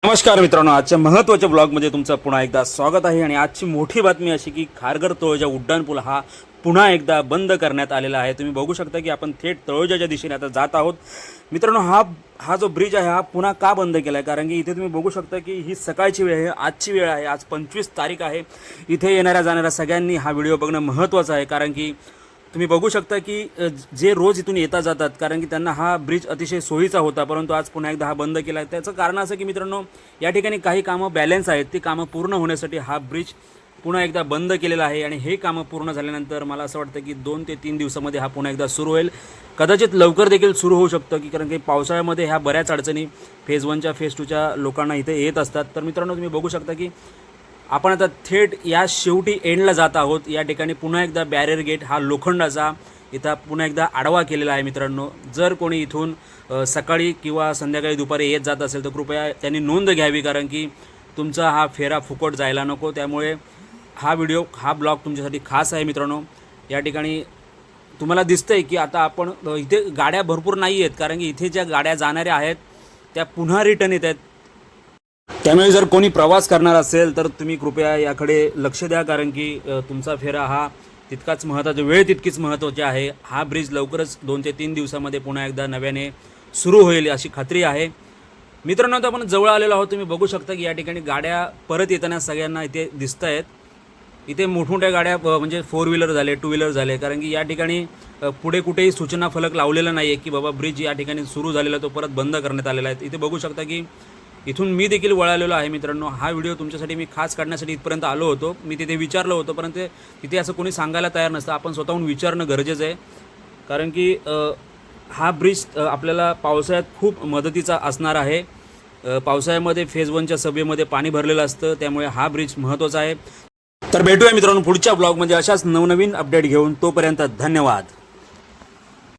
नमस्कार मित्रांनो, आजच्या महत्त्वाच्या ब्लॉगमध्ये तुमचं पुन्हा एकदा स्वागत आहे। आणि आजची मोठी बातमी अशी की खारघर तळोजा उड्डाणपूल हा पुन्हा एकदा बंद करण्यात आलेला आहे। तुम्ही बघू शकता की आपण थेट तळोजाच्या दिशेने आता जात आहोत। मित्रांनो, हा जो ब्रिज आहे हा पुन्हा का बंद केला आहे, कारण की इथे तुम्ही बघू शकता की ही सकाळची वेळ आहे, आजची वेळ आहे, आज 25 तारीख आहे। इथे येणाऱ्या जाणाऱ्या सगळ्यांनी हा व्हिडिओ बघणं महत्त्वाचं आहे, कारण की तुम्ही बघू शकता की जे रोज इथून येता जातात, कारण की त्यांना हा ब्रिज अतिशय सोयीचा होता, परंतु आज पुन्हा एकदा हा बंद केला आहे। त्याचं कारण असं की मित्रांनो, या ठिकाणी काही कामं बॅलन्स आहेत, ती कामं पूर्ण होण्यासाठी हा ब्रिज पुन्हा एकदा बंद केलेला आहे। आणि हे कामं पूर्ण झाल्यानंतर मला असं वाटतं की 2 ते 3 दिवसामध्ये हा पुन्हा एकदा सुरू होईल, कदाचित लवकर देखील सुरू होऊ शकतं, की कारण की पावसाळ्यामध्ये ह्या बऱ्याच अडचणी फेज 1च्या फेज 2च्या लोकांना इथे येत असतात। तर मित्रांनो, तुम्ही बघू शकता की आपण आता थेट या शेवटी एंडला जात आहोत। या ठिकाणी पुन्हा एकदा बॅरियर गेट हा लोखंडाचा इथं पुन्हा एकदा आडवा केलेला आहे। मित्रांनो, जर कोणी इथून सकाळी किंवा संध्याकाळी दुपारी येत जात असेल तर कृपया त्यांनी नोंद घ्यावी, कारण की तुमचा हा फेरा फुकट जायला नको। त्यामुळे हा ब्लॉग तुमच्यासाठी खास आहे। मित्रांनो, या ठिकाणी तुम्हाला दिसतंय की आता आपण इथे गाड्या भरपूर नाही आहेत, कारण की इथे ज्या गाड्या जाणाऱ्या आहेत त्या पुन्हा रिटर्न येत आहेत। त्यामुळे जर कोणी प्रवास करणार असेल तर तुम्ही कृपया याकडे लक्ष द्या, कारण की तुमचा फेरा हा तितकाच महत्त्वाचा, वेळ तितकीच महत्त्वाची आहे। हा ब्रिज लवकरच 2 ते 3 दिवसामध्ये पुन्हा एकदा नव्याने सुरू होईल अशी खात्री आहे। मित्रांनो, आता आपण जवळ आलेलो आहोत। तुम्ही बघू शकता की या ठिकाणी गाड्या परत येताना सगळ्यांना इथे दिसत आहेत। इथे मोठमोठ्या गाड्या म्हणजे 4 व्हीलर झाले, 2 व्हीलर झाले, कारण की या ठिकाणी पुढे कुठेही सूचना फलक लावलेला नाही आहे की बाबा ब्रिज या ठिकाणी सुरू झालेला तो परत बंद करण्यात आलेला आहे। इथे बघू शकता की इथून मी देखील वळालेलो आहे। मित्रांनो, हा व्हिडिओ तुमच्यासाठी मी खास काढण्यासाठी इथपर्यंत आलो होतो। मी तिथे विचारलं होतं, परंतु तिथे असं कोणी सांगायला तयार नसतं। आपण स्वतःहून विचारणं गरजेचं आहे, कारण की हा ब्रिज आपल्याला पावसाळ्यात खूप मदतीचा असणार आहे। पावसाळ्यामध्ये फेज 1च्या सभेमध्ये पाणी भरलेलं असतं, त्यामुळे हा ब्रिज महत्त्वाचा आहे। तर भेटूया मित्रांनो पुढच्या ब्लॉगमध्ये अशाच नवनवीन अपडेट घेऊन। तोपर्यंत धन्यवाद।